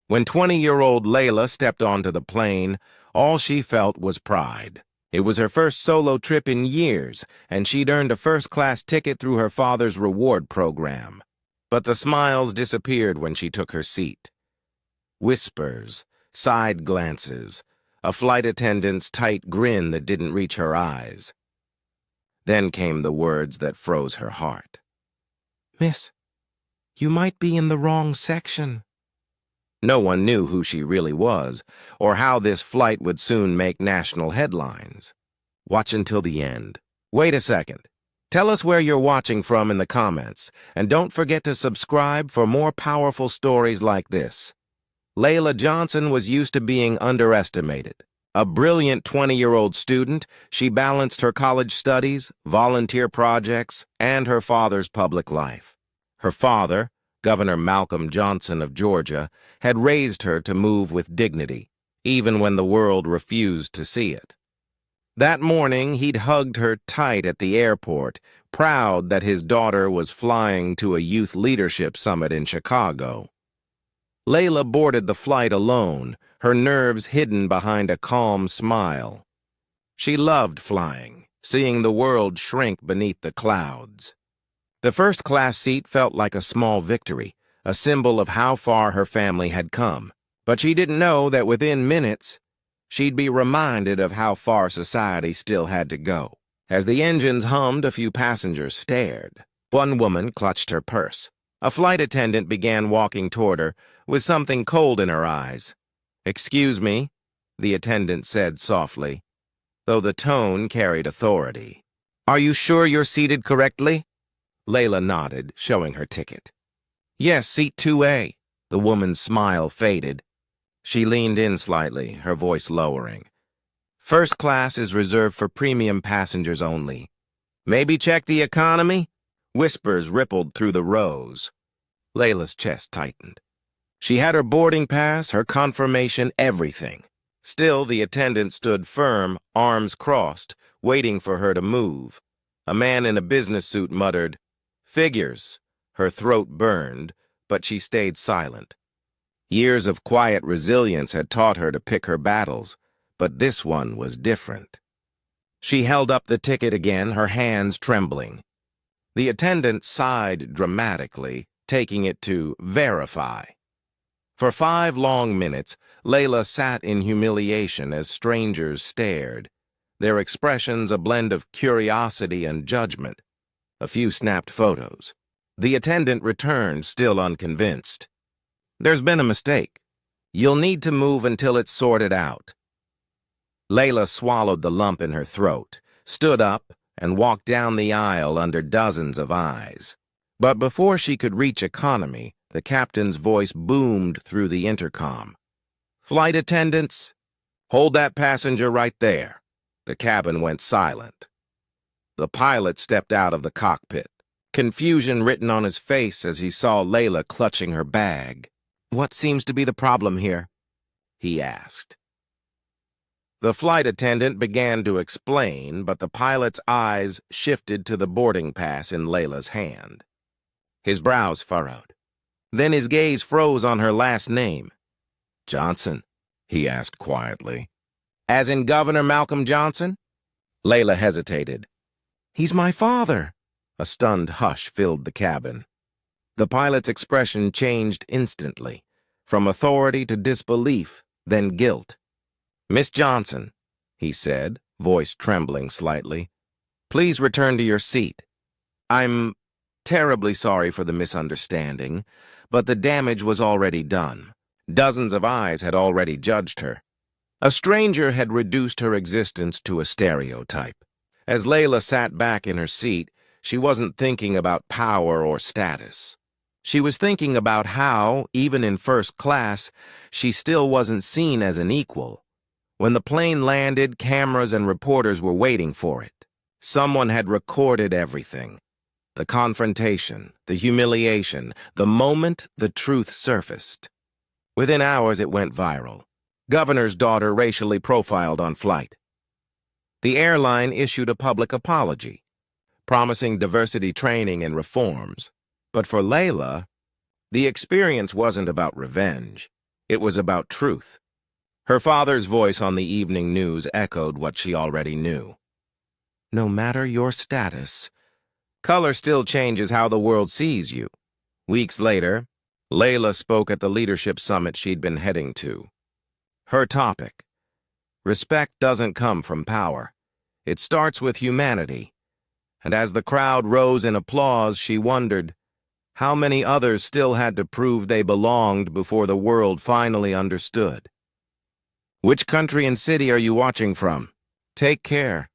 When 20-year-old Layla stepped onto the plane, all she felt was pride. It was her first solo trip in years, and she'd earned a first-class ticket through her father's reward program. But the smiles disappeared when she took her seat. Whispers, side glances, a flight attendant's tight grin that didn't reach her eyes. Then came the words that froze her heart. "Miss, you might be in the wrong section." No one knew who she really was, or how this flight would soon make national headlines. Watch until the end. Wait a second. Tell us where you're watching from in the comments, and don't forget to subscribe for more powerful stories like this. Layla Johnson was used to being underestimated. A brilliant 20-year-old student, she balanced her college studies, volunteer projects, and her father's public life. Her father, Governor Malcolm Johnson of Georgia, had raised her to move with dignity, even when the world refused to see it. That morning, he'd hugged her tight at the airport, proud that his daughter was flying to a youth leadership summit in Chicago. Layla boarded the flight alone, her nerves hidden behind a calm smile. She loved flying, seeing the world shrink beneath the clouds. The first-class seat felt like a small victory, a symbol of how far her family had come. But she didn't know that within minutes, she'd be reminded of how far society still had to go. As the engines hummed, a few passengers stared. One woman clutched her purse. A flight attendant began walking toward her, with something cold in her eyes. "Excuse me," the attendant said softly, though the tone carried authority. "Are you sure you're seated correctly?" Layla nodded, showing her ticket. "Yes, seat 2A. The woman's smile faded. She leaned in slightly, her voice lowering. "First class is reserved for premium passengers only. Maybe check the economy?" Whispers rippled through the rows. Layla's chest tightened. She had her boarding pass, her confirmation, everything. Still, the attendant stood firm, arms crossed, waiting for her to move. A man in a business suit muttered, "Figures." Her throat burned, but she stayed silent. Years of quiet resilience had taught her to pick her battles, but this one was different. She held up the ticket again, her hands trembling. The attendant sighed dramatically, taking it to verify. For 5 long minutes, Layla sat in humiliation as strangers stared, their expressions a blend of curiosity and judgment. A few snapped photos. The attendant returned, still unconvinced. "There's been a mistake. You'll need to move until it's sorted out." Layla swallowed the lump in her throat, stood up, and walked down the aisle under dozens of eyes. But before she could reach economy, the captain's voice boomed through the intercom. "Flight attendants, hold that passenger right there." The cabin went silent. The pilot stepped out of the cockpit, confusion written on his face as he saw Layla clutching her bag. "What seems to be the problem here?" he asked. The flight attendant began to explain, but the pilot's eyes shifted to the boarding pass in Layla's hand. His brows furrowed. Then his gaze froze on her last name. "Johnson?" he asked quietly. "As in Governor Malcolm Johnson?" Layla hesitated. "He's my father." A stunned hush filled the cabin. The pilot's expression changed instantly, from authority to disbelief, then guilt. "Miss Johnson," he said, voice trembling slightly, "please return to your seat. I'm terribly sorry for the misunderstanding, but the damage was already done. Dozens of eyes had already judged her. A stranger had reduced her existence to a stereotype. As Layla sat back in her seat, she wasn't thinking about power or status. She was thinking about how, even in first class, she still wasn't seen as an equal. When the plane landed, cameras and reporters were waiting for it. Someone had recorded everything. The confrontation, the humiliation, the moment the truth surfaced. Within hours, it went viral. Governor's daughter racially profiled on flight. The airline issued a public apology, promising diversity training and reforms. But for Layla, the experience wasn't about revenge. It was about truth. Her father's voice on the evening news echoed what she already knew. No matter your status, color still changes how the world sees you. Weeks later, Layla spoke at the leadership summit she'd been heading to. Her topic: respect doesn't come from power. It starts with humanity. And as the crowd rose in applause, she wondered how many others still had to prove they belonged before the world finally understood. Which country and city are you watching from? Take care.